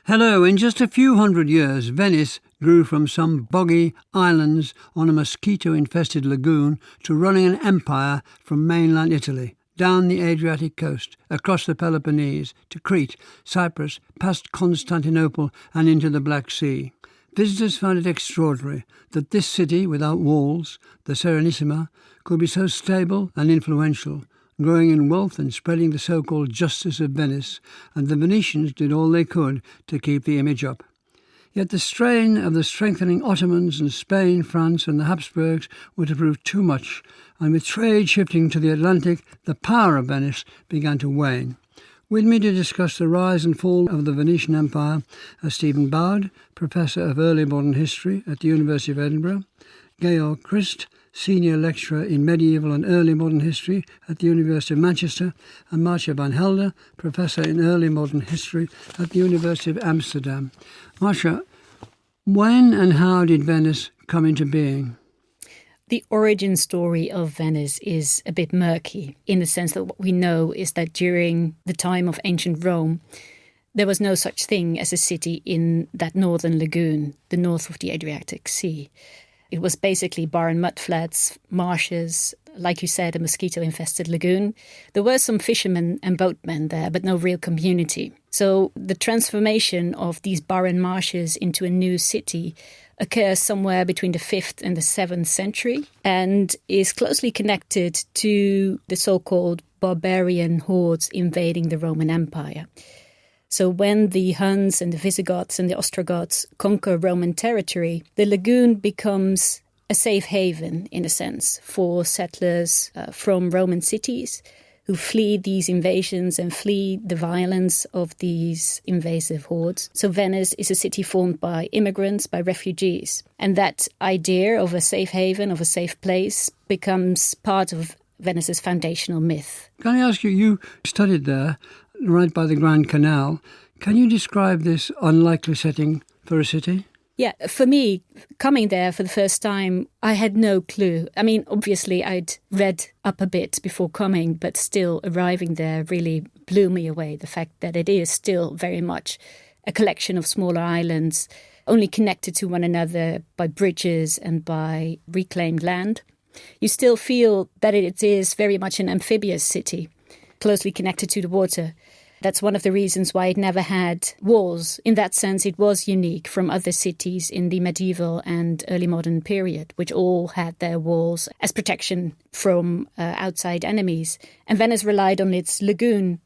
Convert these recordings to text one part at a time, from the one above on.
Hello, in just a few hundred years, Venice grew from some boggy islands on a mosquito-infested lagoon to running an empire from mainland Italy, down the Adriatic coast, across the Peloponnese, to Crete, Cyprus, past Constantinople and into the Black Sea. Visitors found it extraordinary that this city without walls, the Serenissima, could be so stable and influential, growing in wealth and spreading the so-called justice of Venice, and the Venetians did all they could to keep the image up. Yet the strain of the strengthening Ottomans and Spain, France and the Habsburgs were to prove too much, and with trade shifting to the Atlantic, the power of Venice began to wane. With me to discuss the rise and fall of the Venetian Empire are Stephen Bowd, Professor of Early Modern History at the University of Edinburgh, Georg Christ, Senior Lecturer in Medieval and Early Modern History at the University of Manchester, and Marcia van Helder, Professor in Early Modern History at the University of Amsterdam. Marcia, when and how did Venice come into being? The origin story of Venice is a bit murky, in the sense that what we know is that during the time of ancient Rome, there was no such thing as a city in that northern lagoon, the north of the Adriatic Sea. It was basically barren mudflats, marshes, like you said, a mosquito-infested lagoon. There were some fishermen and boatmen there, but no real community. So the transformation of these barren marshes into a new city occurs somewhere between the 5th and the 7th century and is closely connected to the so-called barbarian hordes invading the Roman Empire. So when the Huns and the Visigoths and the Ostrogoths conquer Roman territory, the lagoon becomes a safe haven, in a sense, for settlers from Roman cities who flee these invasions and flee the violence of these invasive hordes. So Venice is a city formed by immigrants, by refugees. And that idea of a safe haven, of a safe place, becomes part of Venice's foundational myth. Can I ask you, you studied there, right by the Grand Canal. Can you describe this unlikely setting for a city? Yeah, for me, coming there for the first time, I had no clue. I mean, obviously, I'd read up a bit before coming, but still arriving there really blew me away. The fact that it is still very much a collection of smaller islands, only connected to one another by bridges and by reclaimed land. You still feel that it is very much an amphibious city, closely connected to the water. That's one of the reasons why it never had walls. In that sense, it was unique from other cities in the medieval and early modern period, which all had their walls as protection from outside enemies. And Venice relied on its lagoon.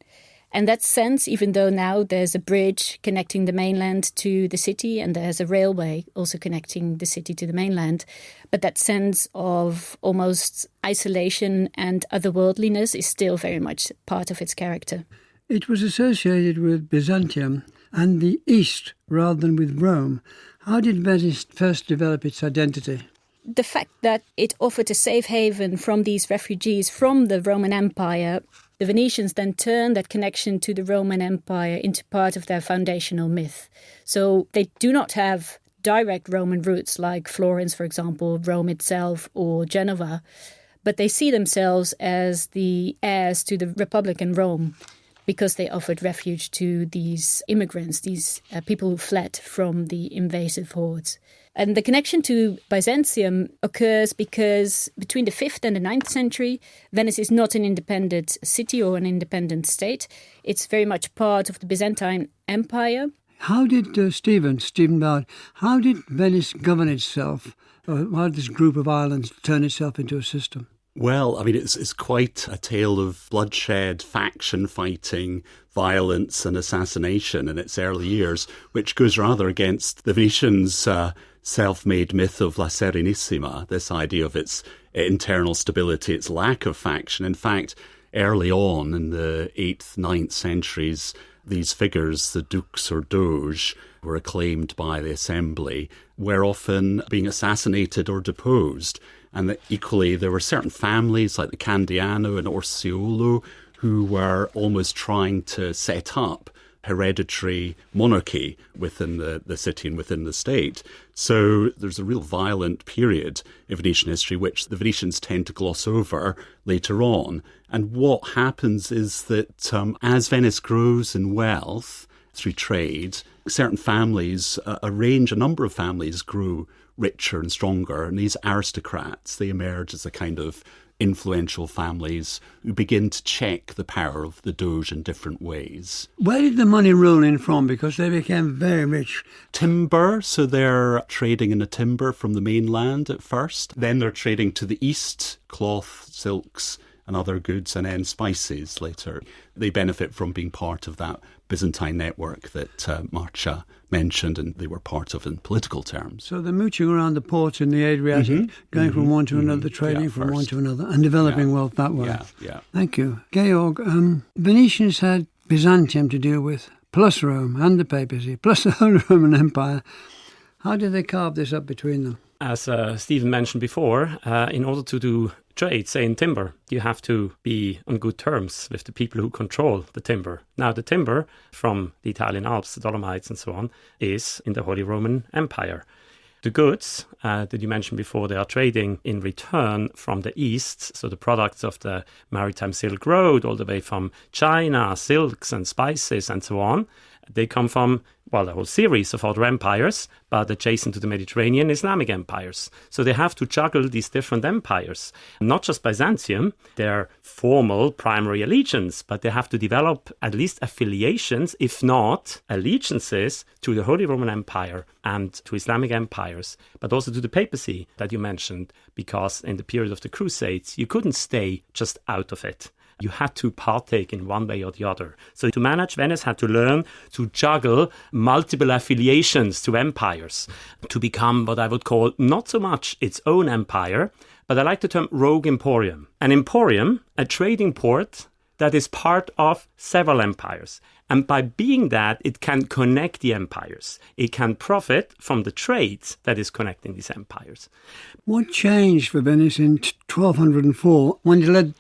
And that sense, even though now there's a bridge connecting the mainland to the city and there's a railway also connecting the city to the mainland, but that sense of almost isolation and otherworldliness is still very much part of its character. It was associated with Byzantium and the East rather than with Rome. How did Venice first develop its identity? The fact that it offered a safe haven from these refugees from the Roman Empire, the Venetians then turned that connection to the Roman Empire into part of their foundational myth. So they do not have direct Roman roots like Florence, for example, Rome itself, or Genova, but they see themselves as the heirs to the Republican Rome, because they offered refuge to these immigrants, these people who fled from the invasive hordes. And the connection to Byzantium occurs because between the 5th and the 9th century, Venice is not an independent city or an independent state. It's very much part of the Byzantine Empire. How did, Stephen Bowd, how did Venice govern itself? How did this group of islands turn itself into a system? Well, I mean, it's quite a tale of bloodshed, faction fighting, violence and assassination in its early years, which goes rather against the Venetians' self-made myth of La Serenissima, this idea of its internal stability, its lack of faction. In fact, early on in the 8th, 9th centuries, these figures, the dukes or Doge, were acclaimed by the assembly, were often being assassinated or deposed. And that equally, there were certain families like the Candiano and Orseolo who were almost trying to set up hereditary monarchy within the city and within the state. So there's a real violent period in Venetian history, which the Venetians tend to gloss over later on. And what happens is that as Venice grows in wealth through trade. Certain families, a number of families grew richer and stronger, and these aristocrats, they emerge as a kind of influential families who begin to check the power of the Doge in different ways. Where did the money roll in from? Because they became very rich. Timber, so they're trading in the timber from the mainland at first. Then they're trading to the east, cloth, silks and other goods, and then spices later. They benefit from being part of that Byzantine network that Marcia mentioned, and they were part of in political terms. So they're mooching around the ports in the Adriatic, going from one to another, trading from one to another, and developing wealth that way. Yeah. Thank you. Georg, Venetians had Byzantium to deal with, plus Rome and the papacy, plus the whole Roman Empire. How did they carve this up between them? As Stephen mentioned before, in order to do trade, say in timber, you have to be on good terms with the people who control the timber. Now, the timber from the Italian Alps, the Dolomites and so on, is in the Holy Roman Empire. The goods that you mentioned before, they are trading in return from the east, so the products of the maritime Silk Road, all the way from China, silks and spices and so on. They come from, well, a whole series of other empires, but adjacent to the Mediterranean Islamic empires. So they have to juggle these different empires, not just Byzantium, their formal primary allegiance, but they have to develop at least affiliations, if not allegiances, to the Holy Roman Empire and to Islamic empires, but also to the papacy that you mentioned, because in the period of the Crusades, you couldn't stay just out of it. You had to partake in one way or the other. So to manage, Venice had to learn to juggle multiple affiliations to empires to become what I would call not so much its own empire, but I like the term rogue emporium. An emporium, a trading port that is part of several empires. And by being that, it can connect the empires. It can profit from the trades that is connecting these empires. What changed for Venice in 1204 when it led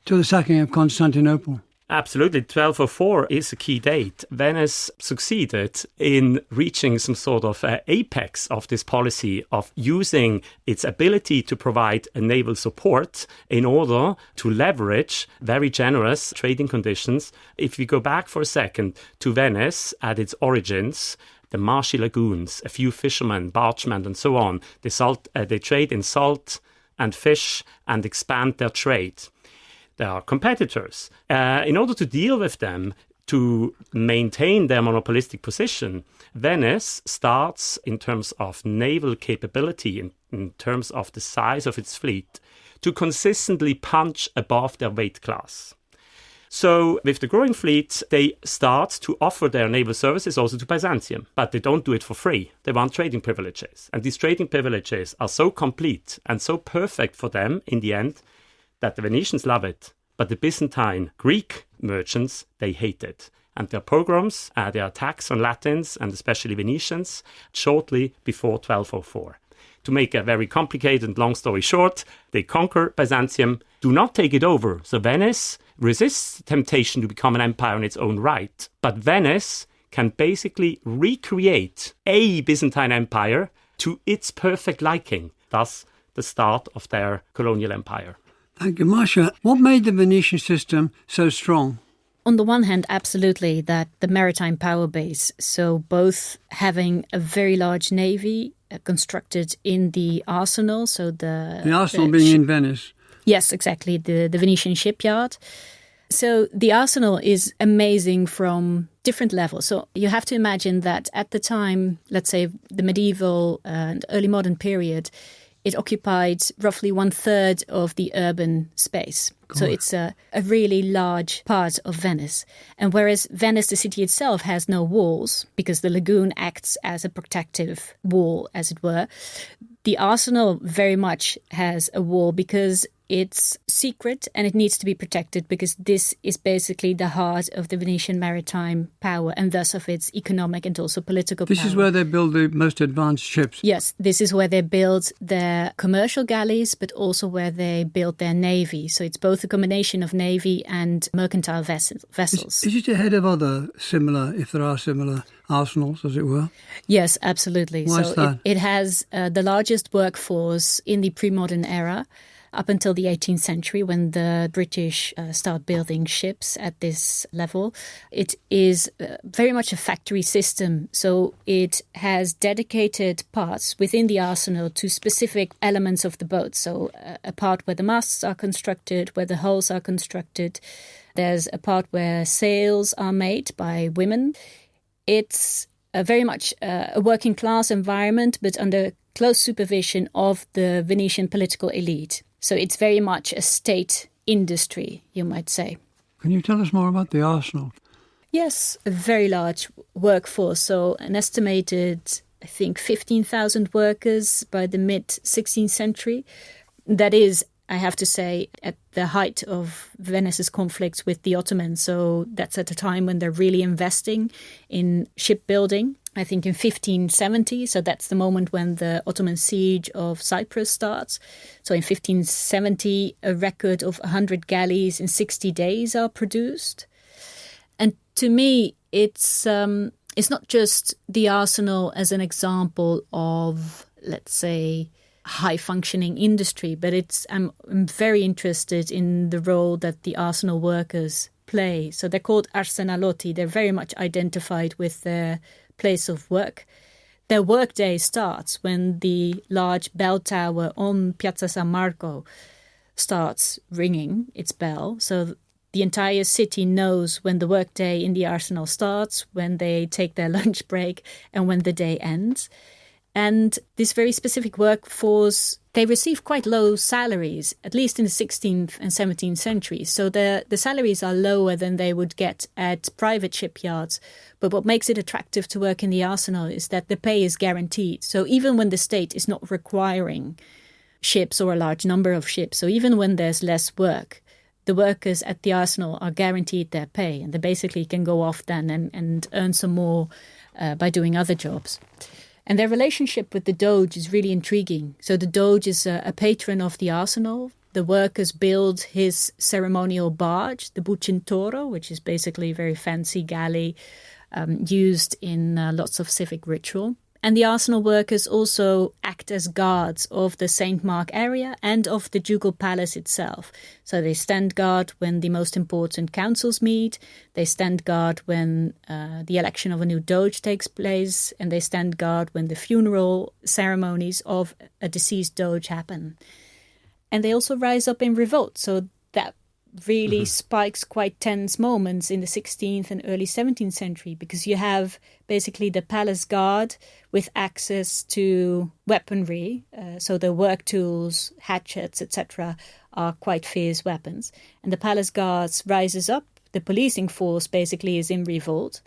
to the sacking of Constantinople? Absolutely. 1204 is a key date. Venice succeeded in reaching some sort of apex of this policy of using its ability to provide a naval support in order to leverage very generous trading conditions. If we go back for a second to Venice at its origins, the marshy lagoons, a few fishermen, bargemen and so on, they trade in salt and fish and expand their trade. There are competitors. In order to deal with them, to maintain their monopolistic position, Venice starts, in terms of naval capability, in terms of the size of its fleet, to consistently punch above their weight class. So with the growing fleet, they start to offer their naval services also to Byzantium, but they don't do it for free. They want trading privileges. And these trading privileges are so complete and so perfect for them in the end that the Venetians love it, but the Byzantine Greek merchants, they hate it. And their pogroms, their attacks on Latins and especially Venetians, shortly before 1204. To make a very complicated and long story short, they conquer Byzantium, do not take it over. So Venice resists the temptation to become an empire in its own right. But Venice can basically recreate a Byzantine empire to its perfect liking, thus the start of their colonial empire. Thank you, Marcia. What made the Venetian system so strong? On the one hand, absolutely, that the maritime power base, so both having a very large navy constructed in the arsenal, so the arsenal being in Venice. Yes, exactly, the Venetian shipyard. So the arsenal is amazing from different levels. So you have to imagine that at the time, let's say the medieval and early modern period, it occupied roughly 1/3 of the urban space. Cool. So it's a really large part of Venice. And whereas Venice, the city itself, has no walls, because the lagoon acts as a protective wall, as it were, the arsenal very much has a wall because it's secret and it needs to be protected, because this is basically the heart of the Venetian maritime power and thus of its economic and also political power. This is where they build the most advanced ships. Yes, this is where they build their commercial galleys, but also where they build their navy. So it's both a combination of navy and mercantile vessels. Is it ahead of other similar, if there are similar arsenals, as it were? Yes, absolutely. Why is that? It has the largest workforce in the pre-modern era. up until the 18th century when the British start building ships at this level. It is very much a factory system, so it has dedicated parts within the arsenal to specific elements of the boat. So a part where the masts are constructed, where the hulls are constructed. There's a part where sails are made by women. It's very much a working class environment, but under close supervision of the Venetian political elite. So it's very much a state industry, you might say. Can you tell us more about the arsenal? Yes, a very large workforce. So an estimated, I think, 15,000 workers by the mid-16th century. That is, I have to say, at the height of Venice's conflicts with the Ottomans. So that's at a time when they're really investing in shipbuilding. I think in 1570, so that's the moment when the Ottoman siege of Cyprus starts. So in 1570, a record of 100 galleys in 60 days are produced. And to me, it's not just the arsenal as an example of, let's say, high-functioning industry, but I'm very interested in the role that the arsenal workers play. So they're called arsenalotti. They're very much identified with their place of work. Their workday starts when the large bell tower on Piazza San Marco starts ringing its bell. So the entire city knows when the workday in the arsenal starts, when they take their lunch break, and when the day ends. And this very specific workforce, they receive quite low salaries, at least in the 16th and 17th centuries. So the salaries are lower than they would get at private shipyards. But what makes it attractive to work in the arsenal is that the pay is guaranteed. So even when the state is not requiring ships or a large number of ships, so even when there's less work, the workers at the arsenal are guaranteed their pay. And they basically can go off then and earn some more by doing other jobs. And their relationship with the Doge is really intriguing. So the Doge is a patron of the arsenal. The workers build his ceremonial barge, the Bucintoro, which is basically a very fancy galley used in lots of civic ritual. And the arsenal workers also act as guards of the St. Mark area and of the ducal palace itself. So they stand guard when the most important councils meet, they stand guard when the election of a new Doge takes place, and they stand guard when the funeral ceremonies of a deceased Doge happen. And they also rise up in revolt, so that really spikes quite tense moments in the 16th and early 17th century, because you have basically the palace guard with access to weaponry. So the work tools, hatchets, etc. are quite fierce weapons. And the palace guards rises up. The policing force basically is in revolt.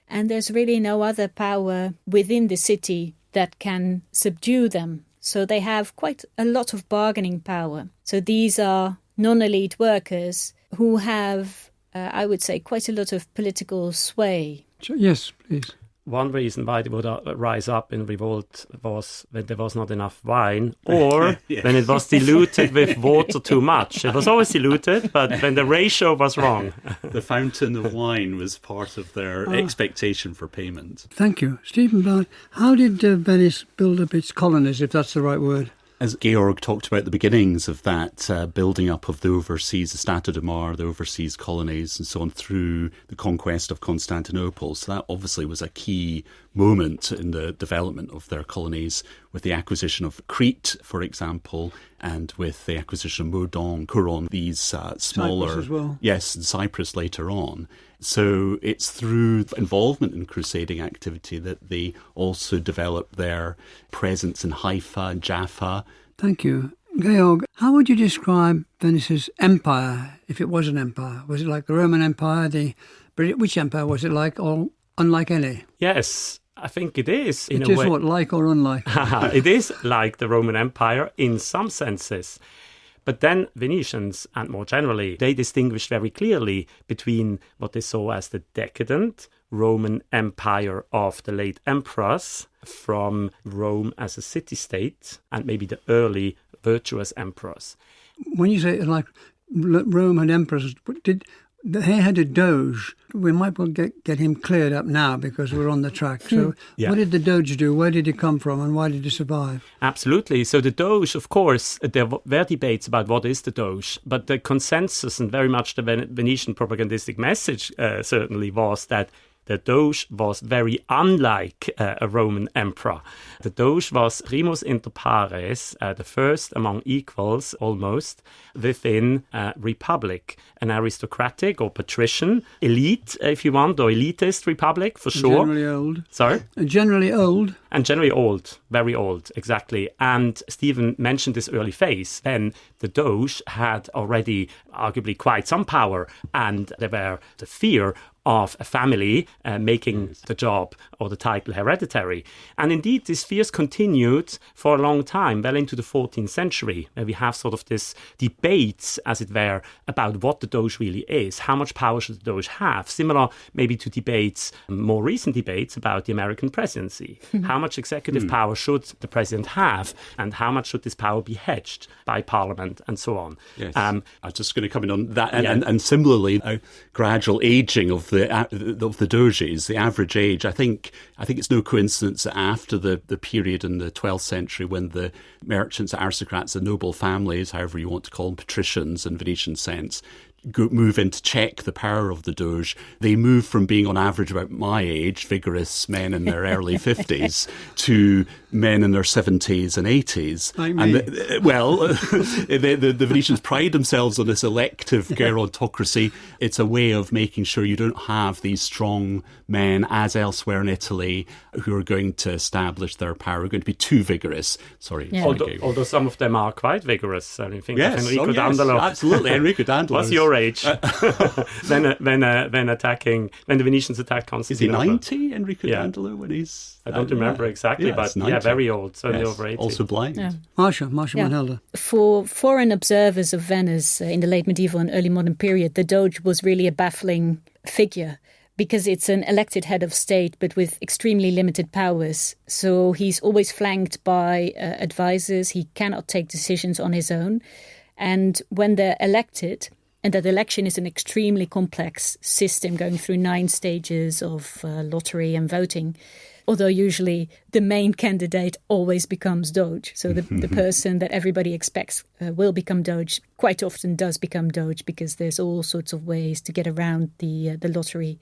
And there's really no other power within the city that can subdue them. So they have quite a lot of bargaining power. So these are non-elite workers who have, I would say, quite a lot of political sway. Yes, please. One reason why they would rise up in revolt was when there was not enough wine, or Yes. when it was diluted with water too much. It was always diluted, but when the ratio was wrong. The fountain of wine was part of their expectation for payment. Thank you. Stephen Ballard, how did Venice build up its colonies, if that's the right word? As Georg talked about the beginnings of that building up of the overseas, the Stata de Mar, the overseas colonies and so on through the conquest of Constantinople. So that obviously was a key moment in the development of their colonies, with the acquisition of Crete, for example, and with the acquisition of Meudon, Couronne, these smaller... Cyprus as well. Yes, and Cyprus later on. So it's through involvement in crusading activity that they also developed their presence in Haifa, Jaffa. Thank you. Georg, how would you describe Venice's empire, if it was an empire? Was it like the Roman Empire, the British? Which empire was it like, or unlike any? Yes, I think it is, in It a is way. what, like or unlike? It is like the Roman Empire in some senses. But then Venetians, and more generally, they distinguished very clearly between what they saw as the decadent Roman Empire of the late emperors from Rome as a city-state, and maybe the early virtuous emperors. When you say like Rome had emperors, He had a Doge. We might well get him cleared up now because we're on the track. So what did the Doge do? Where did he come from and why did he survive? Absolutely. So the Doge, of course, there were debates about what is the Doge, but the consensus and very much the Venetian propagandistic message certainly was that the Doge was very unlike a Roman emperor. The Doge was primus inter pares, the first among equals almost, within a republic, an aristocratic or patrician, elite, if you want, or elitist republic, for sure. Generally old. Sorry? Generally old. And generally old, very old, exactly. And Stephen mentioned this early phase. Then the Doge had already arguably quite some power, and there were the fear of a family making the job or the title hereditary. And indeed, these fears continued for a long time, well into the 14th century, where we have sort of this debates, as it were, about what the Doge really is. How much power should the Doge have? Similar maybe to debates, more recent debates about the American presidency. How much executive power should the president have? And how much should this power be hedged by parliament and so on? Yes. I was just going to come in on that. And similarly, a gradual aging of the Doges, the average age. I think it's no coincidence that after the period in the 12th century when the merchants, aristocrats, the noble families, however you want to call them, patricians in Venetian sense, move in to check the power of the Doge, they move from being on average about my age, vigorous men in their early 50s, to men in their 70s and 80s. Like me. And the Venetians pride themselves on this elective gerontocracy. It's a way of making sure you don't have these strong men, as elsewhere in Italy, who are going to establish their power, are going to be too vigorous. Sorry. Yeah. Although some of them are quite vigorous. I think Yes, of Enrico Dandolo. absolutely. Enrico Dandolo. What's your age when the Venetians attacked Constantinople? Is he 90, Enrico Dandolo, when he's... I don't remember exactly, but 90. very old, certainly over 80. Also blind. Yeah. Marcia Manhelder. For foreign observers of Venice in the late medieval and early modern period, the Doge was really a baffling figure because it's an elected head of state but with extremely limited powers. So he's always flanked by advisors. He cannot take decisions on his own. And when they're elected, and that election is an extremely complex system going through 9 stages of lottery and voting, although usually the main candidate always becomes Doge. So the person that everybody expects will become Doge quite often does become Doge because there's all sorts of ways to get around the lottery.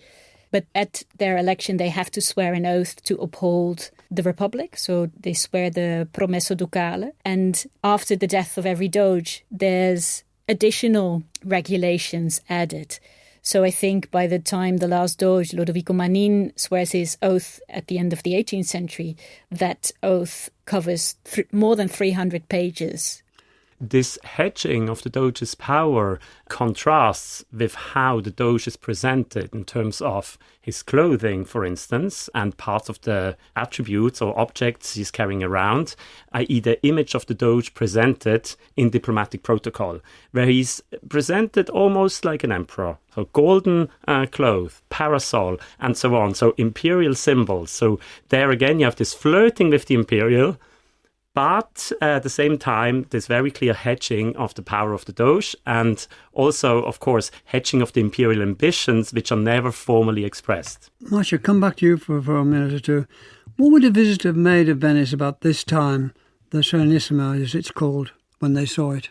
But at their election, they have to swear an oath to uphold the Republic. So they swear the promesso ducale. And after the death of every Doge, there's additional regulations added. So I think by the time the last Doge, Lodovico Manin, swears his oath at the end of the 18th century, that oath covers more than 300 pages. This hedging of the Doge's power contrasts with how the Doge is presented in terms of his clothing, for instance, and parts of the attributes or objects he's carrying around, i.e. the image of the Doge presented in diplomatic protocol, where he's presented almost like an emperor. So golden cloth, parasol, and so on. So imperial symbols. So there again, you have this flirting with the imperial, but at the same time, there's very clear hedging of the power of the Doge and also, of course, hedging of the imperial ambitions, which are never formally expressed. Marcia, come back to you for a minute or two. What would a visitor have made of Venice about this time, the Serenissima, as it's called, when they saw it?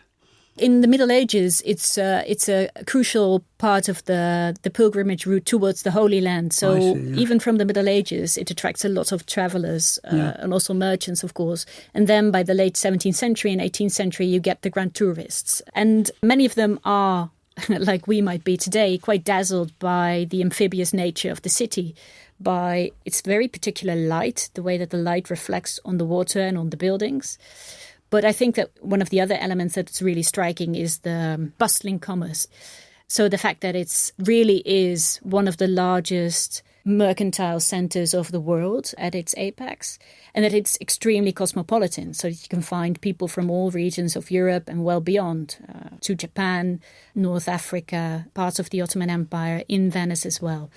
In the Middle Ages, it's a crucial part of the pilgrimage route towards the Holy Land. So even from the Middle Ages, it attracts a lot of travellers and also merchants, of course. And then by the late 17th century and 18th century, you get the grand tourists. And many of them are, like we might be today, quite dazzled by the amphibious nature of the city, by its very particular light, the way that the light reflects on the water and on the buildings. But I think that one of the other elements that's really striking is the bustling commerce. So the fact that it's really is one of the largest mercantile centers of the world at its apex, and that it's extremely cosmopolitan. So you can find people from all regions of Europe and well beyond, to Japan, North Africa, parts of the Ottoman Empire, in Venice as well.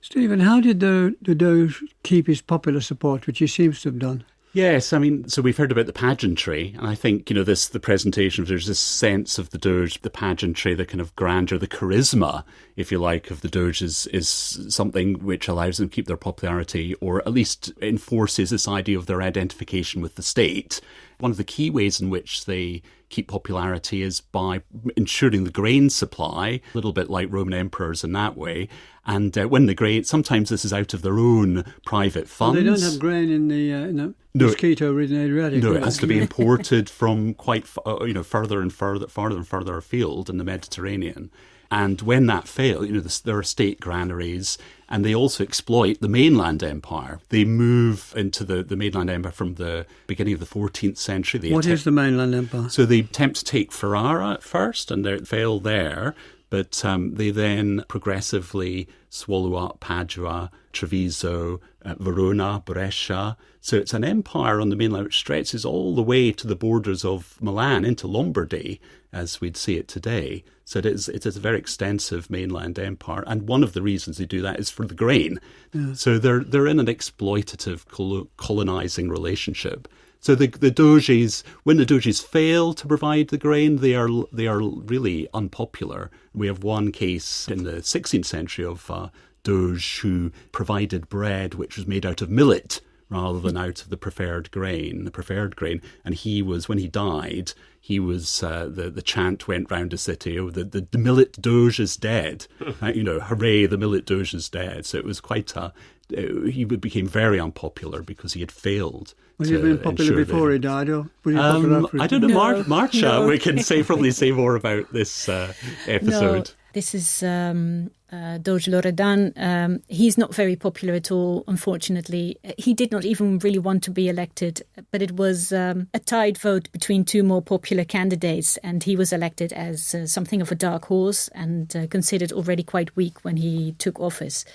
Stephen, how did the Doge keep his popular support, which he seems to have done? Yes, I mean, so we've heard about the pageantry, and I think, the presentation, there's this sense of the Doge, the pageantry, the kind of grandeur, the charisma, if you like, of the Doge is something which allows them to keep their popularity, or at least enforces this idea of their identification with the state. One of the key ways in which they keep popularity is by ensuring the grain supply, a little bit like Roman emperors in that way. And when the grain, sometimes this is out of their own private funds. Well, they don't have grain in the mosquito-ridden Adriatic. No, it has to be imported from quite, farther and further afield in the Mediterranean. And when that fails, there are state granaries, and they also exploit the mainland empire. They move into the mainland empire from the beginning of the 14th century. What is the mainland empire? So they attempt to take Ferrara at first, and they fail there. But they then progressively swallow up Padua, Treviso, Verona, Brescia. So it's an empire on the mainland which stretches all the way to the borders of Milan into Lombardy, as we'd see it today. So it is a very extensive mainland empire. And one of the reasons they do that is for the grain. Yeah. So they're in an exploitative colonizing relationship. So the Doges, when the Doges fail to provide the grain, they are really unpopular. We have one case in the 16th century of Doge who provided bread which was made out of millet rather than out of the preferred grain. And he was, when he died, the chant went round the city, the millet Doge is dead. Hooray, the millet Doge is dead. So it was quite he became very unpopular because he had failed. Was he been popular before he died, or was he popular after? I don't know, No, Marcia. no. We can probably say more about this episode. No, this is Doge Loredan. He's not very popular at all, unfortunately. He did not even really want to be elected, but it was a tied vote between two more popular candidates, and he was elected as something of a dark horse and considered already quite weak when he took office.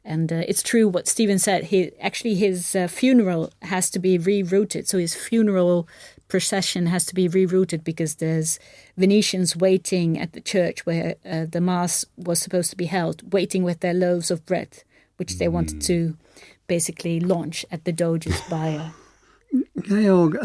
And it's true what Stephen said. His funeral has to be rerouted. So his funeral procession has to be rerouted because there's Venetians waiting at the church where the mass was supposed to be held, waiting with their loaves of bread, which they wanted to basically launch at the Doge's bier. Georg,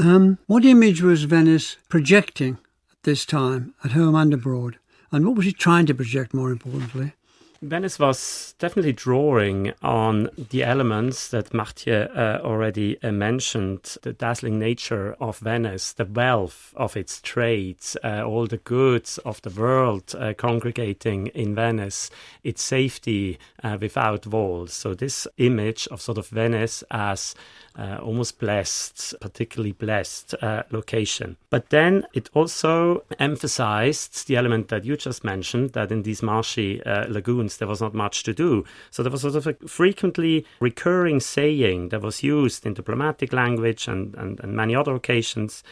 what image was Venice projecting at this time, at home and abroad? And what was he trying to project, more importantly? Venice was definitely drawing on the elements that Martje already mentioned, the dazzling nature of Venice, the wealth of its trades, all the goods of the world congregating in Venice, its safety without walls. So this image of sort of Venice as almost blessed, particularly blessed location. But then it also emphasized the element that you just mentioned, that in these marshy lagoons there was not much to do. So there was sort of a frequently recurring saying that was used in diplomatic language and many other occasions,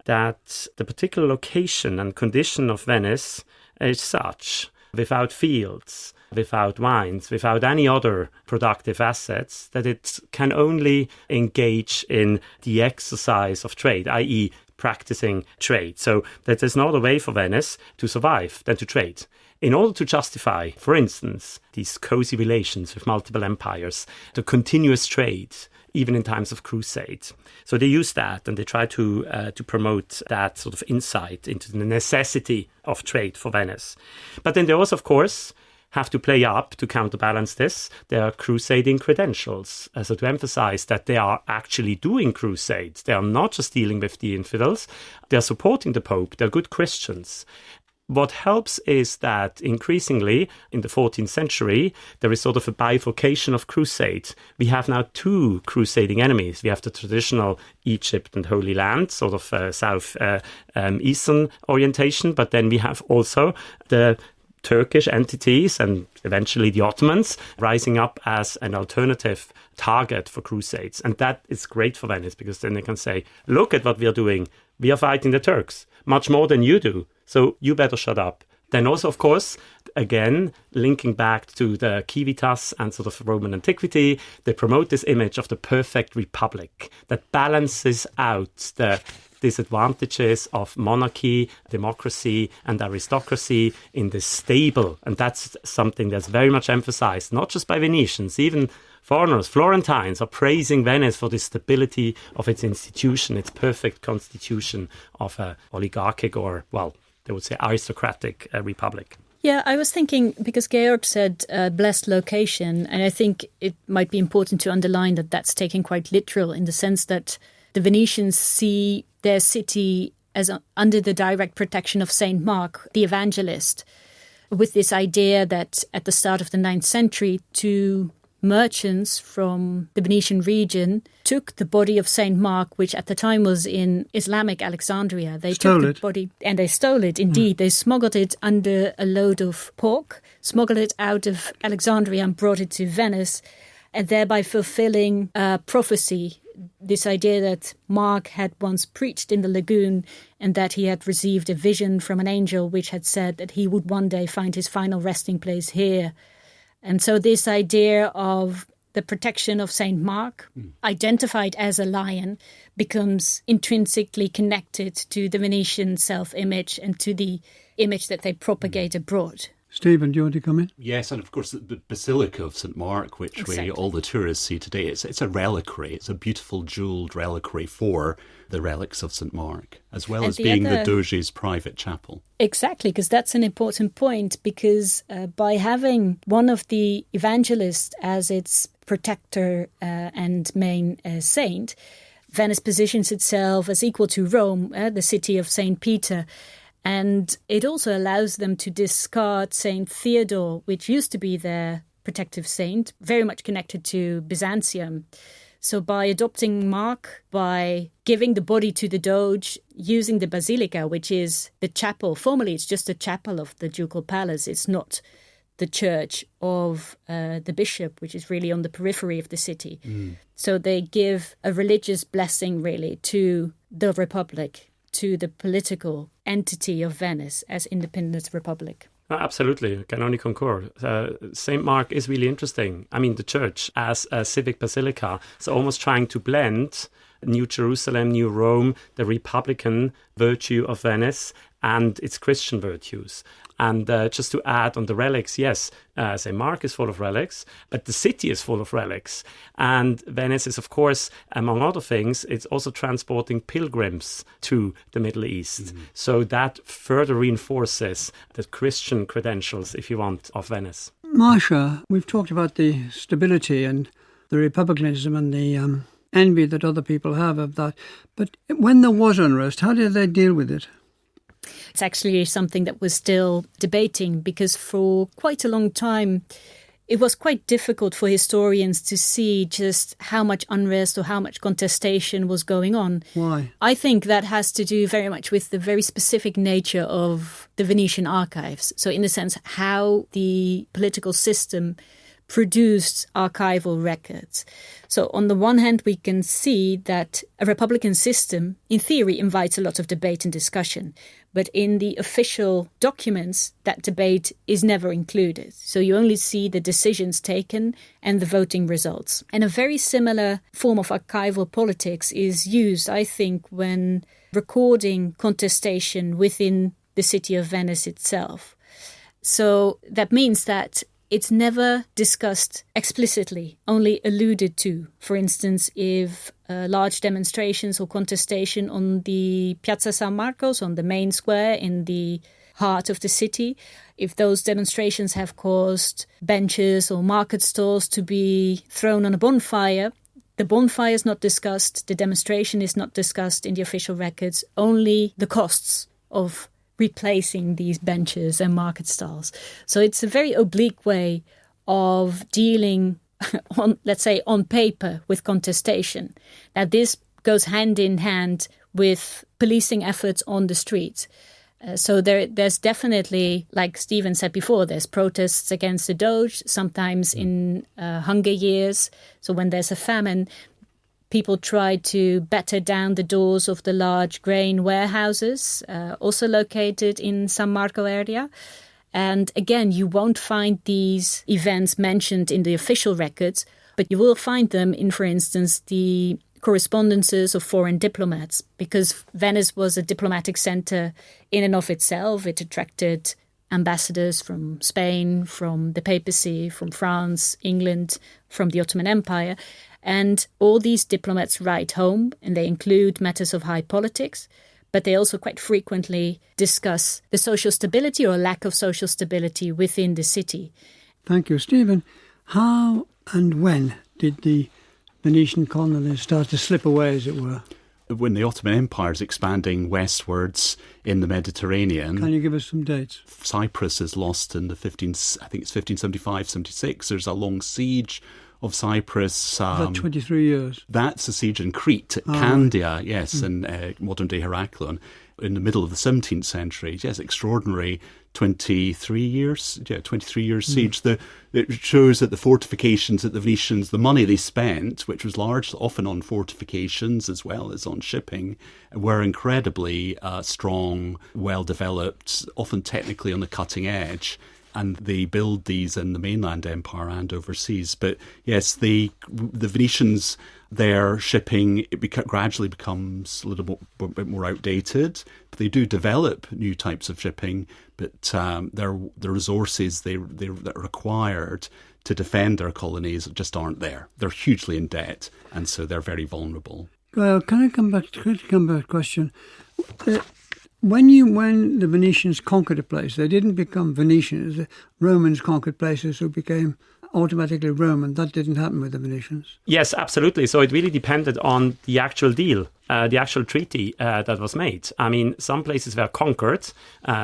that the particular location and condition of Venice is such, without fields, without wines, without any other productive assets, that it can only engage in the exercise of trade, i.e. practicing trade. So that there's no other way for Venice to survive than to trade. In order to justify, for instance, these cozy relations with multiple empires, the continuous trade, even in times of crusade. So they use that and they try to promote that sort of insight into the necessity of trade for Venice. But then they also, of course, have to play up to counterbalance this their crusading credentials, so to emphasize that they are actually doing crusades. They are not just dealing with the infidels, they are supporting the Pope, they're good Christians. What helps is that increasingly in the 14th century, there is sort of a bifurcation of crusade. We have now two crusading enemies. We have the traditional Egypt and Holy Land, sort of south-eastern orientation, but then we have also the Turkish entities and eventually the Ottomans rising up as an alternative target for crusades. And that is great for Venice because then they can say, look at what we are doing. We are fighting the Turks much more than you do. So you better shut up. Then also, of course, again, linking back to the civitas and sort of Roman antiquity, they promote this image of the perfect republic that balances out the disadvantages of monarchy, democracy, and aristocracy in this stable. And that's something that's very much emphasized, not just by Venetians, even foreigners, Florentines, are praising Venice for the stability of its institution, its perfect constitution of a oligarchic or, well, they would say aristocratic republic. Yeah, I was thinking, because Georg said blessed location, and I think it might be important to underline that that's taken quite literal in the sense that the Venetians see their city as under the direct protection of Saint Mark, the evangelist, with this idea that at the start of the 9th century, two merchants from the Venetian region took the body of Saint Mark, which at the time was in Islamic Alexandria. They took the body and they stole it, indeed. They smuggled it under a load of pork, smuggled it out of Alexandria and brought it to Venice, and thereby fulfilling prophecy, this idea that Mark had once preached in the lagoon and that he had received a vision from an angel which had said that he would one day find his final resting place here. And so this idea of the protection of Saint Mark, identified as a lion, becomes intrinsically connected to the Venetian self-image and to the image that they propagate abroad. Stephen, do you want to come in? Yes, and of course the Basilica of St. Mark, which all the tourists see today, it's a reliquary. It's a beautiful jewelled reliquary for the relics of St. Mark, as well as being the Doge's private chapel. Exactly, because that's an important point, because by having one of the evangelists as its protector and main saint, Venice positions itself as equal to Rome, the city of St. Peter. And it also allows them to discard St. Theodore, which used to be their protective saint, very much connected to Byzantium. So by adopting Mark, by giving the body to the Doge, using the Basilica, which is the chapel, formally it's just a chapel of the ducal palace, it's not the church of the bishop, which is really on the periphery of the city. So they give a religious blessing really to the Republic, to the political entity of Venice as independent republic. Absolutely, I can only concur. St. Mark is really interesting. I mean, the church as a civic basilica is almost trying to blend New Jerusalem, New Rome, the republican virtue of Venice and its Christian virtues. And just to add on the relics, yes, St. Mark is full of relics, but the city is full of relics. And Venice is, of course, among other things, it's also transporting pilgrims to the Middle East. So that further reinforces the Christian credentials, if you want, of Venice. Marcia, we've talked about the stability and the republicanism and the envy that other people have of that. But when there was unrest, how did they deal with it? It's actually something that we're still debating, because for quite a long time it was quite difficult for historians to see just how much unrest or how much contestation was going on. Why? I think that has to do very much with the very specific nature of the Venetian archives. So in a sense, how the political system produced archival records. So on the one hand, we can see that a republican system, in theory, invites a lot of debate and discussion. But in the official documents, that debate is never included. So you only see the decisions taken and the voting results. And a very similar form of archival politics is used, I think, when recording contestation within the city of Venice itself. So that means that it's never discussed explicitly, only alluded to. For instance, if large demonstrations or contestation on the Piazza San Marcos, on the main square in the heart of the city, if those demonstrations have caused benches or market stalls to be thrown on a bonfire, the bonfire is not discussed, the demonstration is not discussed in the official records, only the costs of replacing these benches and market stalls. So it's a very oblique way of dealing on, let's say, on paper with contestation. Now, this goes hand in hand with policing efforts on the streets. So there's definitely, like Stephen said before, there's protests against the Doge, sometimes in hunger years. So when there's a famine, people try to batter down the doors of the large grain warehouses, also located in San Marco area. And again, you won't find these events mentioned in the official records, but you will find them in, for instance, the correspondences of foreign diplomats, because Venice was a diplomatic center in and of itself. It attracted ambassadors from Spain, from the papacy, from France, England, from the Ottoman Empire. And all these diplomats write home, and they include matters of high politics, but they also quite frequently discuss the social stability or lack of social stability within the city. Thank you, Stephen. How and when did the Venetian colonies start to slip away, as it were? When the Ottoman Empire is expanding westwards in the Mediterranean. Can you give us some dates? Cyprus is lost in the 1575, 76. There's a long siege of Cyprus. About 23 years. That's a siege in Crete, at Candia, yes, in modern-day Heraklion, in the middle of the 17th century. Yes, extraordinary 23 years. Yeah, 23 years siege. It shows that the fortifications that the Venetians, the money they spent, which was large, often on fortifications as well as on shipping, were incredibly strong, well-developed, often technically on the cutting edge. And they build these in the mainland empire and overseas. But yes, the Venetians, their shipping gradually becomes a little bit more outdated. But they do develop new types of shipping, but the resources that are required to defend their colonies just aren't there. They're hugely in debt, and so they're very vulnerable. Well, can I come back to a question? When the Venetians conquered a place, they didn't become Venetians. The Romans conquered places who became automatically Roman. That didn't happen with the Venetians. Yes, absolutely. So it really depended on the actual deal, the actual treaty that was made. I mean, some places were conquered,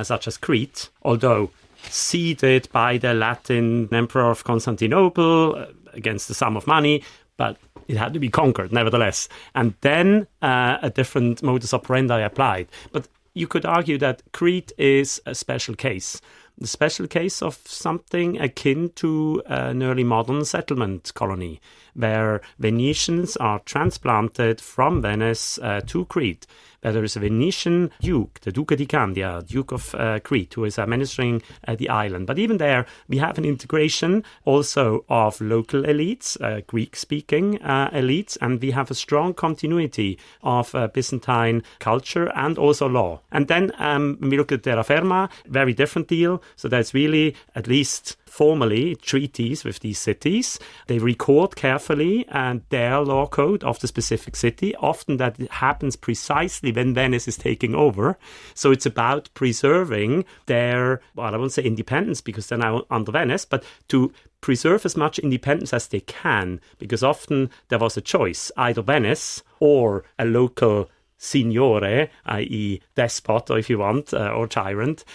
such as Crete, although ceded by the Latin Emperor of Constantinople against the sum of money, but it had to be conquered nevertheless. And then a different modus operandi applied. But you could argue that Crete is a special case. The special case of something akin to an early modern settlement colony, where Venetians are transplanted from Venice to Crete, where there is a Venetian duke, the Duca di Candia, Duke of Crete, who is administering the island. But even there, we have an integration also of local elites, Greek-speaking elites, and we have a strong continuity of Byzantine culture and also law. And then when we look at terraferma, very different deal. So there's really, at least formally, treaties with these cities. They record carefully their law code of the specific city. Often that happens precisely when Venice is taking over. So it's about preserving their, well, I won't say independence because they're now under Venice, but to preserve as much independence as they can, because often there was a choice, either Venice or a local signore, i.e. despot, or if you want, or tyrant,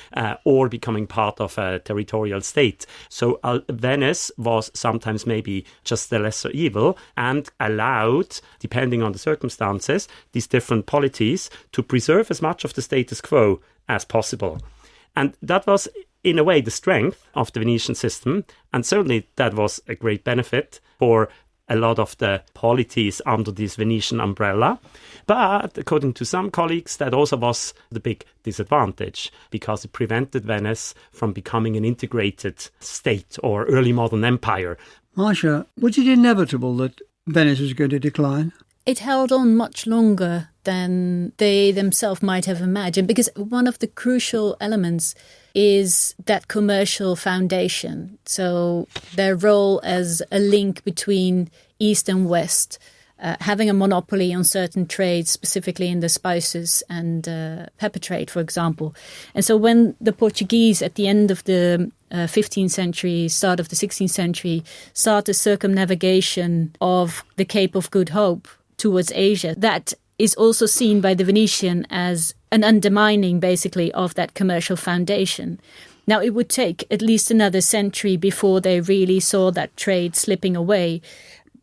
or becoming part of a territorial state. So Venice was sometimes maybe just the lesser evil and allowed, depending on the circumstances, these different polities to preserve as much of the status quo as possible. And that was, in a way, the strength of the Venetian system, and certainly that was a great benefit for a lot of the polities under this Venetian umbrella. But according to some colleagues, that also was the big disadvantage because it prevented Venice from becoming an integrated state or early modern empire. Marcia, was it inevitable that Venice was going to decline? It held on much longer than they themselves might have imagined, because one of the crucial elements is that commercial foundation. So their role as a link between East and West, having a monopoly on certain trades, specifically in the spices and pepper trade, for example. And so when the Portuguese at the end of the 15th century, start of the 16th century, start the circumnavigation of the Cape of Good Hope towards Asia, that is also seen by the Venetian as an undermining, basically, of that commercial foundation. Now, it would take at least another century before they really saw that trade slipping away,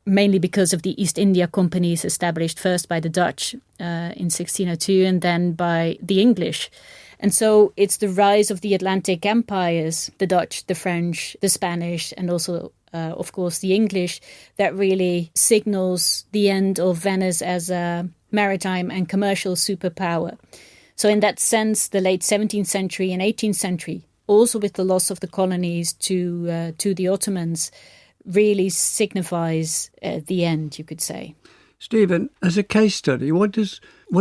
mainly because of the East India companies established first by the Dutch in 1602 and then by the English. And so it's the rise of the Atlantic empires, the Dutch, the French, the Spanish, and also of course, the English, that really signals the end of Venice as a maritime and commercial superpower. So in that sense, the late 17th century and 18th century, also with the loss of the colonies to the Ottomans, really signifies the end, you could say. Stephen, as a case study, what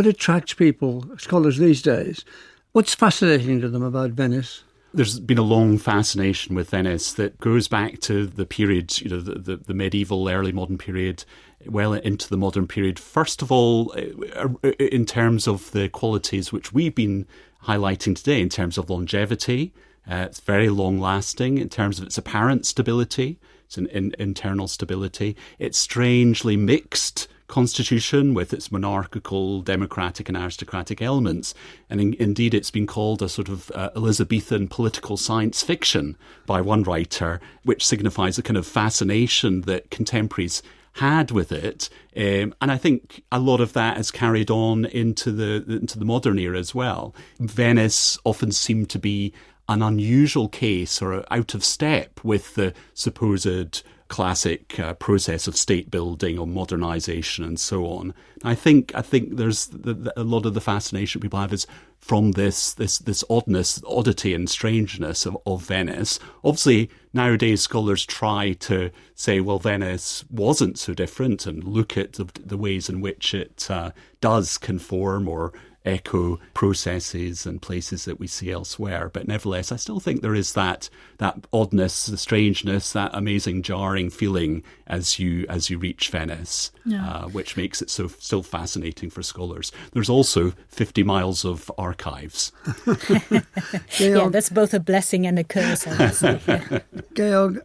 attracts people, scholars these days? What's fascinating to them about Venice? There's been a long fascination with Venice that goes back to the period, the medieval, early modern period, well into the modern period. First of all, in terms of the qualities which we've been highlighting today, in terms of longevity, it's very long-lasting. In terms of its apparent stability, it's an internal stability. It's strangely mixed constitution with its monarchical, democratic and aristocratic elements. And indeed, it's been called a sort of Elizabethan political science fiction by one writer, which signifies a kind of fascination that contemporaries had with it. And I think a lot of that has carried on into the modern era as well. Venice often seemed to be an unusual case or out of step with the supposed classic process of state building or modernization and so on. I think there's a lot of the fascination people have is from this oddity and strangeness of Venice. Obviously, nowadays scholars try to say, well, Venice wasn't so different, and look at the ways in which it does conform or echo processes and places that we see elsewhere. But nevertheless, I still think there is that oddness, the strangeness, that amazing jarring feeling as you reach Venice, which makes it so still fascinating for scholars. There's also 50 miles of archives. Yeah, that's both a blessing and a curse, I would say. Georg,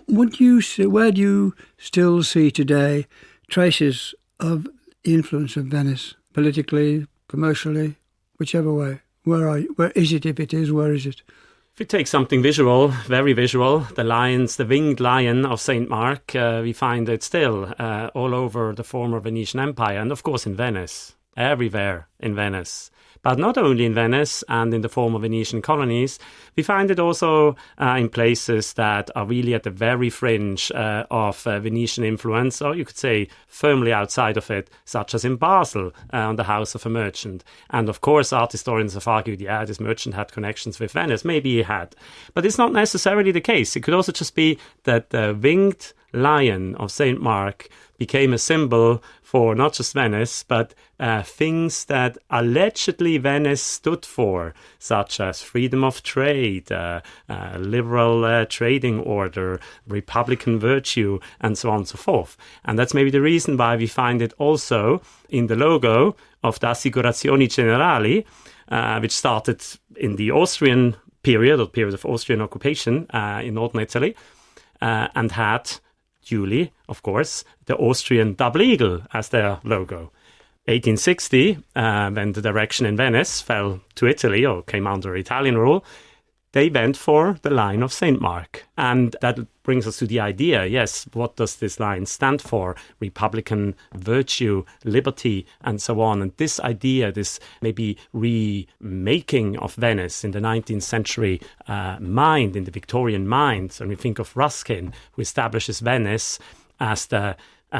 where do you still see today traces of the influence of Venice, politically, commercially, whichever way? Where is it, if it is, where is it? If we take something visual, very visual, the winged lion of St. Mark, we find it still all over the former Venetian Empire, and of course in Venice, everywhere in Venice. But not only in Venice and in the former Venetian colonies, we find it also in places that are really at the very fringe of Venetian influence, or you could say firmly outside of it, such as in Basel, on the house of a merchant. And of course, art historians have argued, this merchant had connections with Venice. Maybe he had. But it's not necessarily the case. It could also just be that the winged lion of St. Mark became a symbol for not just Venice, but things that allegedly Venice stood for, such as freedom of trade, liberal trading order, republican virtue, and so on and so forth. And that's maybe the reason why we find it also in the logo of the Assicurazioni Generali, which started in the Austrian period, or period of Austrian occupation in northern Italy, and had duly, of course, the Austrian double eagle as their logo. 1860, when the direction in Venice fell to Italy or came under Italian rule, they went for the line of St. Mark. And that brings us to the idea, yes, what does this line stand for? Republican virtue, liberty, and so on. And this idea, this maybe remaking of Venice in the 19th century mind, in the Victorian mind, and we think of Ruskin, who establishes Venice as the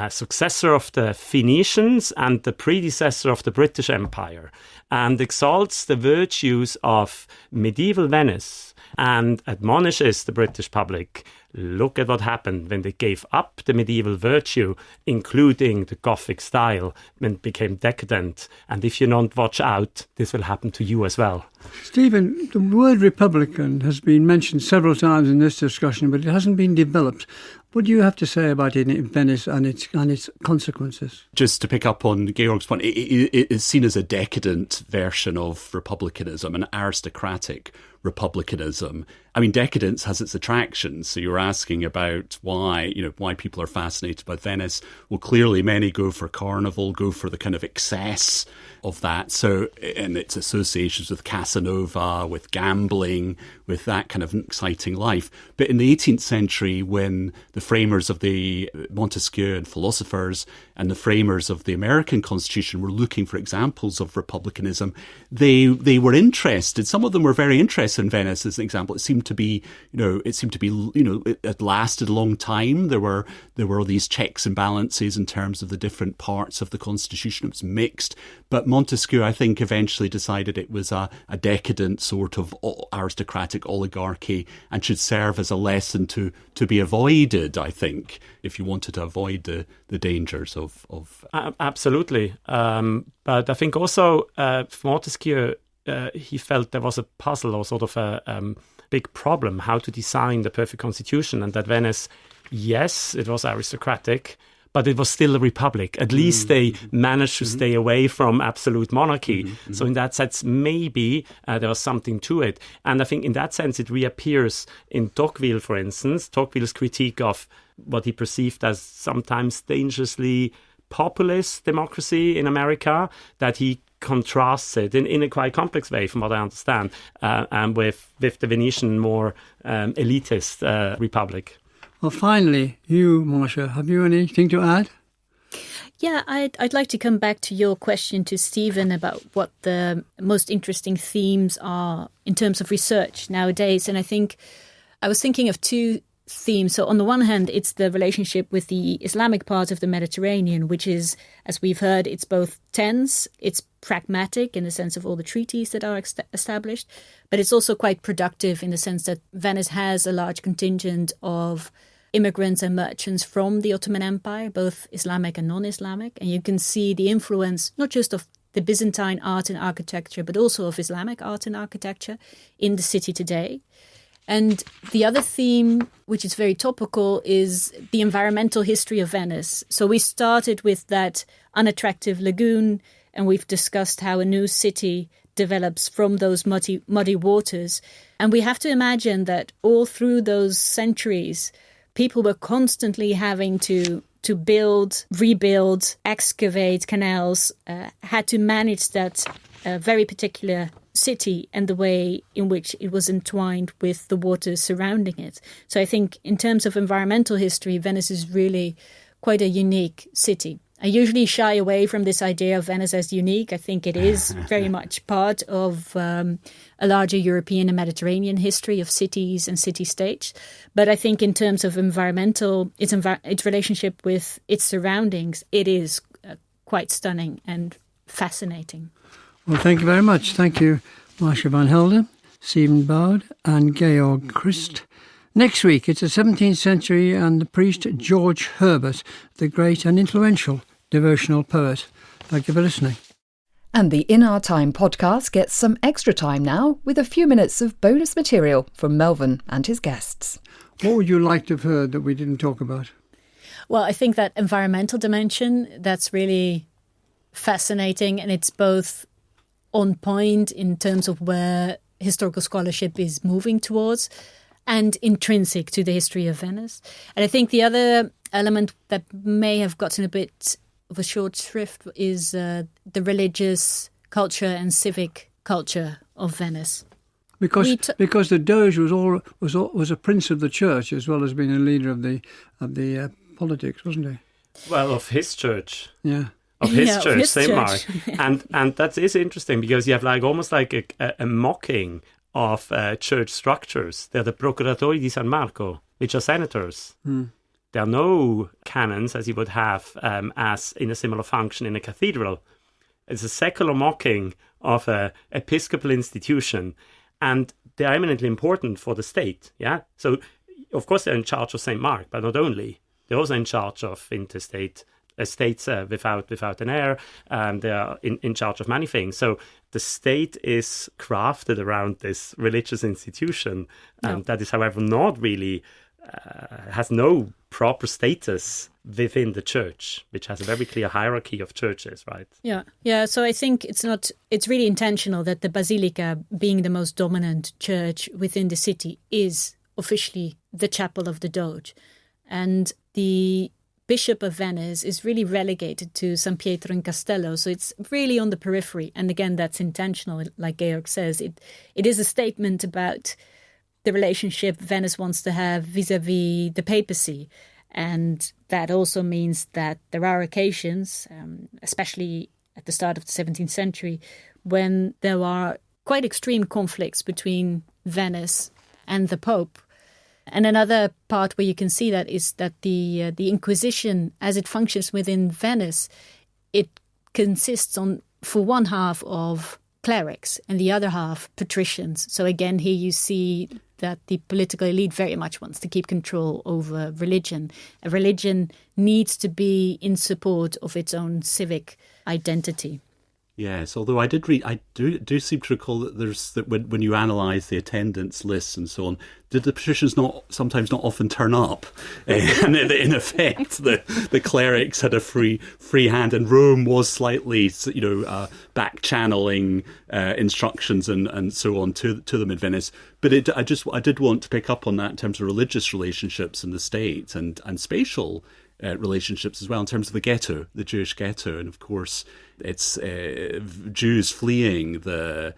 successor of the Phoenicians and the predecessor of the British Empire, and exalts the virtues of medieval Venice and admonishes the British public, look at what happened when they gave up the medieval virtue, including the Gothic style, when it became decadent. And if you don't watch out, this will happen to you as well. Stephen, the word Republican has been mentioned several times in this discussion, but it hasn't been developed. What do you have to say about it in Venice and its consequences? Just to pick up on Georg's point, it is seen as a decadent version of republicanism, an aristocratic republicanism. I mean, decadence has its attractions. So you're asking about why people are fascinated by Venice. Well, clearly many go for carnival, go for the kind of excess of that. So, and its associations with Casanova, with gambling, with that kind of exciting life. But in the 18th century, when the framers of the Montesquieu and philosophers and the framers of the American Constitution were looking for examples of republicanism, they were interested. Some of them were very interested in Venice as an example. It seemed to be, it lasted a long time. There were all these checks and balances in terms of the different parts of the Constitution. It was mixed. But Montesquieu, I think, eventually decided it was a decadent sort of aristocratic oligarchy and should serve as a lesson to be avoided, I think, if you wanted to avoid the dangers of... Absolutely. But I think also for Montesquieu, he felt there was a puzzle or sort of big problem, how to design the perfect constitution, and that Venice, yes, it was aristocratic, but it was still a republic. At least they managed to stay away from absolute monarchy. So in that sense, maybe there was something to it. And I think in that sense, it reappears in Tocqueville, for instance, Tocqueville's critique of what he perceived as sometimes dangerously populist democracy in America, that he contrasts it in a quite complex way, from what I understand, and with the Venetian more elitist republic. Well, finally, you, Marcia, have you anything to add? Yeah, I'd like to come back to your question to Stephen about what the most interesting themes are in terms of research nowadays. And I think I was thinking of two themes. So on the one hand, it's the relationship with the Islamic part of the Mediterranean, which is, as we've heard, it's both tense, it's pragmatic in the sense of all the treaties that are established, but it's also quite productive in the sense that Venice has a large contingent of immigrants and merchants from the Ottoman Empire, both Islamic and non-Islamic. And you can see the influence not just of the Byzantine art and architecture, but also of Islamic art and architecture in the city today. And the other theme, which is very topical, is the environmental history of Venice. So we started with that unattractive lagoon, and we've discussed how a new city develops from those muddy waters. And we have to imagine that all through those centuries, people were constantly having to build, rebuild, excavate canals, had to manage that very particular city and the way in which it was entwined with the waters surrounding it. So I think in terms of environmental history, Venice is really quite a unique city. I usually shy away from this idea of Venice as unique. I think it is very much part of a larger European and Mediterranean history of cities and city-states. But I think in terms of environmental, its relationship with its surroundings, it is quite stunning and fascinating. Well, thank you very much. Thank you, Marcia van Helder, Stephen Bard and Georg Christ. Next week, it's the 17th century and the priest George Herbert, the great and influential devotional poet. Thank you for listening. And the In Our Time podcast gets some extra time now with a few minutes of bonus material from Melvin and his guests. What would you like to have heard that we didn't talk about? Well, I think that environmental dimension, that's really fascinating, and it's both on point in terms of where historical scholarship is moving towards and intrinsic to the history of Venice. And I think the other element that may have gotten a bit of a short shrift is the religious culture and civic culture of Venice. Because the Doge was a prince of the church as well as being a leader of the politics, wasn't he? Well, of his church. Yeah. Of his church, St. Mark. And that is interesting because you have almost like a mocking of church structures. They're the Procuratori di San Marco, which are senators. There are no canons as you would have as in a similar function in a cathedral. It's a secular mocking of an episcopal institution, and they're eminently important for the state. Yeah, so of course they're in charge of St. Mark, but not only. They're also in charge of interstate estates without an heir, and they are in charge of many things. So the state is crafted around this religious institution, and that is, however, not really has no proper status within the church, which has a very clear hierarchy of churches, right? Yeah. So I think it's really intentional that the Basilica, being the most dominant church within the city, is officially the chapel of the Doge, and the Bishop of Venice is really relegated to San Pietro in Castello, so it's really on the periphery. And again, that's intentional, like Georg says. It is a statement about the relationship Venice wants to have vis-à-vis the papacy. And that also means that there are occasions, especially at the start of the 17th century, when there are quite extreme conflicts between Venice and the Pope. And another part where you can see that is that the Inquisition, as it functions within Venice, it consists for one half of clerics and the other half patricians. So again, here you see that the political elite very much wants to keep control over religion. A religion needs to be in support of its own civic identity. Yes, although I did read, I do seem to recall that when you analyse the attendance lists and so on, did the patricians sometimes not often turn up, and in effect the clerics had a free hand, and Rome was slightly back channeling instructions and so on to them in Venice. But I did want to pick up on that in terms of religious relationships in the state and spatial relationships as well, in terms of the ghetto, the Jewish ghetto. And of course, it's Jews fleeing the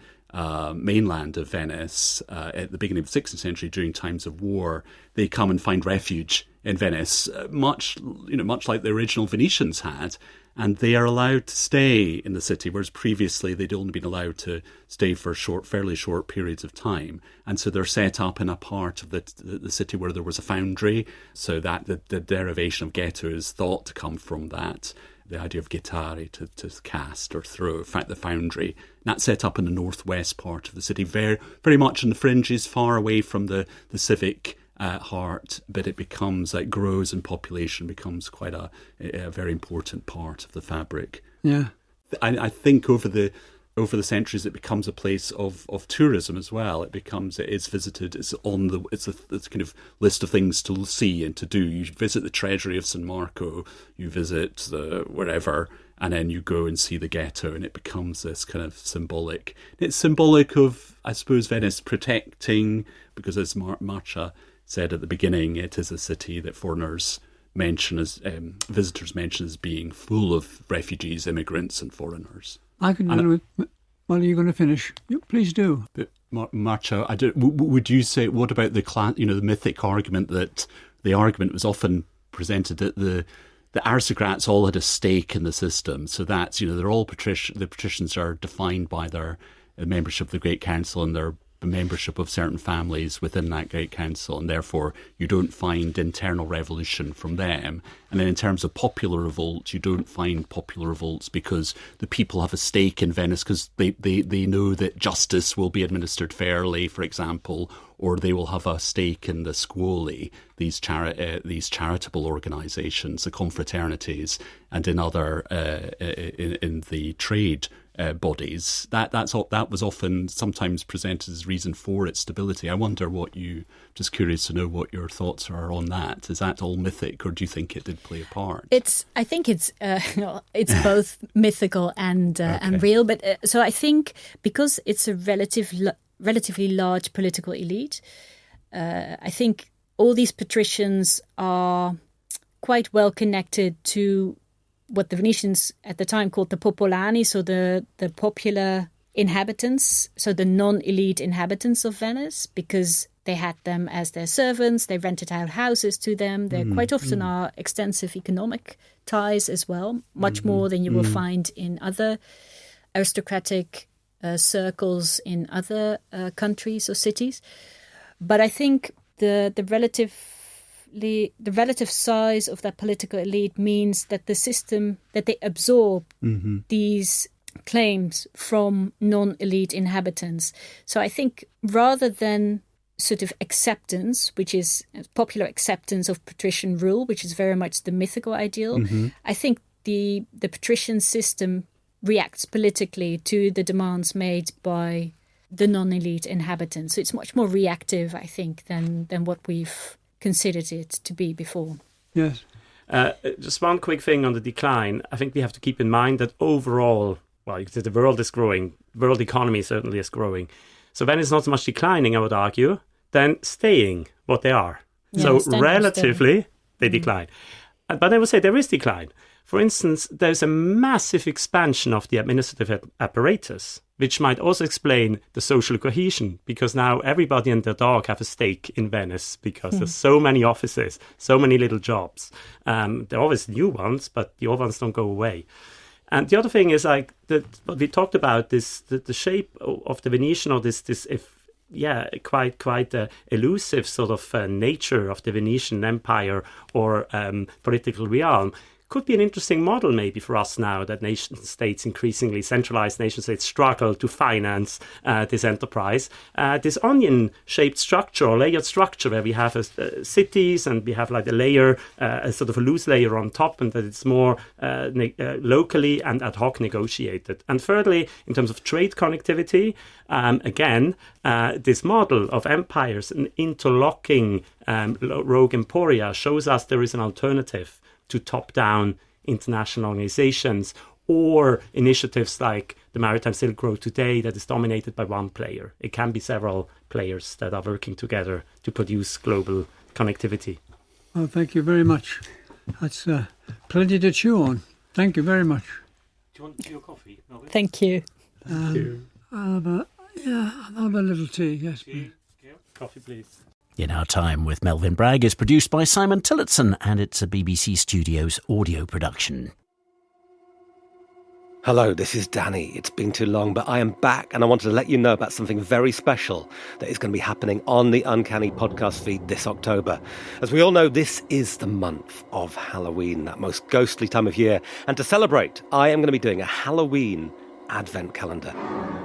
mainland of Venice at the beginning of the 16th century during times of war. They come and find refuge in Venice, much like the original Venetians had. And they are allowed to stay in the city, whereas previously they'd only been allowed to stay for fairly short periods of time. And so they're set up in a part of the city where there was a foundry, so that the derivation of ghetto is thought to come from that, the idea of ghetare, to cast or throw, in fact, the foundry. And that's set up in the northwest part of the city, very, very much in the fringes, far away from the civic heart, but it grows in population, becomes quite a very important part of the fabric. Yeah, I think over the centuries it becomes a place of tourism as well. It is visited. It's a kind of list of things to see and to do. You visit the treasury of San Marco, you visit the wherever, and then you go and see the ghetto, and it becomes this kind of symbolic. It's symbolic of, I suppose, Venice protecting, because as Marcia said at the beginning, it is a city that foreigners mention as visitors mention as being full of refugees, immigrants, and foreigners. I can do with. Well, are you going to finish? Please do. But Marcia, would you say, what about the mythic argument that the argument was often presented that the aristocrats all had a stake in the system, so that's they're all the patricians are defined by their membership of the Great Council and their membership of certain families within that Great Council, and therefore you don't find internal revolution from them. And then in terms of popular revolt, you don't find popular revolts because the people have a stake in Venice, because they know that justice will be administered fairly, for example, or they will have a stake in the scuoli, these charitable organisations, the confraternities, and in other in the trade bodies. That was often sometimes presented as reason for its stability. I wonder just curious to know what your thoughts are on that. Is that all mythic, or do you think it did play a part? I think it's both mythical and real. But so I think because it's a relatively large political elite, I think all these patricians are quite well connected to what the Venetians at the time called the popolani, so the popular inhabitants, so the non-elite inhabitants of Venice, because they had them as their servants, they rented out houses to them. There quite often are extensive economic ties as well, much more than you will find in other aristocratic circles in other countries or cities. But I think the relative size of that political elite means that the system, that they absorb these claims from non-elite inhabitants. So I think rather than sort of acceptance, which is popular acceptance of patrician rule, which is very much the mythical ideal, I think the patrician system reacts politically to the demands made by the non-elite inhabitants. So it's much more reactive, I think, than what we've considered it to be before. Yes. Just one quick thing on the decline. I think we have to keep in mind that overall, well, the world is growing. World economy certainly is growing. So Venice is not so much declining, I would argue, than staying what they are. Yeah, so relatively, they decline. But I would say there is decline. For instance, there's a massive expansion of the administrative apparatus, which might also explain the social cohesion, because now everybody and their dog have a stake in Venice, because there's so many offices, so many little jobs. There are always new ones, but the old ones don't go away. And the other thing is what we talked about, the shape of the Venetian, or quite elusive sort of nature of the Venetian Empire or political realm, could be an interesting model maybe for us now that nation states, increasingly centralized nation states, struggle to finance this enterprise. This onion-shaped structure or layered structure where we have cities and we have like a layer, a sort of a loose layer on top, and that it's more locally and ad hoc negotiated. And thirdly, in terms of trade connectivity, again, this model of empires and interlocking rogue emporia shows us there is an alternative to top-down international organizations or initiatives like the Maritime Silk Road today that is dominated by one player. It can be several players that are working together to produce global connectivity. Well, thank you very much. That's plenty to chew on. Thank you very much. Do you want your coffee, Melvin? Thank you. Thank you. I'll have a little tea, yes, please. Coffee, please. In Our Time with Melvin Bragg is produced by Simon Tillotson, and it's a BBC Studios audio production. Hello, this is Danny. It's been too long, but I am back, and I wanted to let you know about something very special that is going to be happening on the Uncanny podcast feed this October. As we all know, this is the month of Halloween, that most ghostly time of year. And to celebrate, I am going to be doing a Halloween Advent calendar.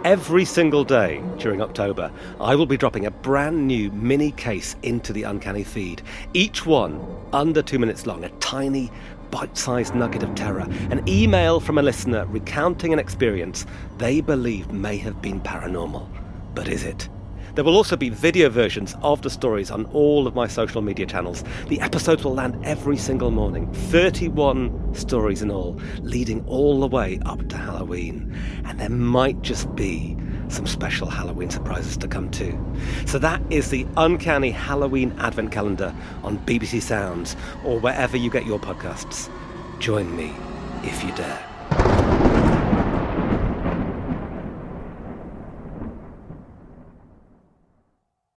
Every single day during October, I will be dropping a brand new mini case into the Uncanny feed. Each one under 2 minutes long, a tiny bite-sized nugget of terror, an email from a listener recounting an experience they believe may have been paranormal. But is it? There will also be video versions of the stories on all of my social media channels. The episodes will land every single morning, 31 stories in all, leading all the way up to Halloween. And there might just be some special Halloween surprises to come too. So that is the Uncanny Halloween Advent Calendar on BBC Sounds or wherever you get your podcasts. Join me if you dare.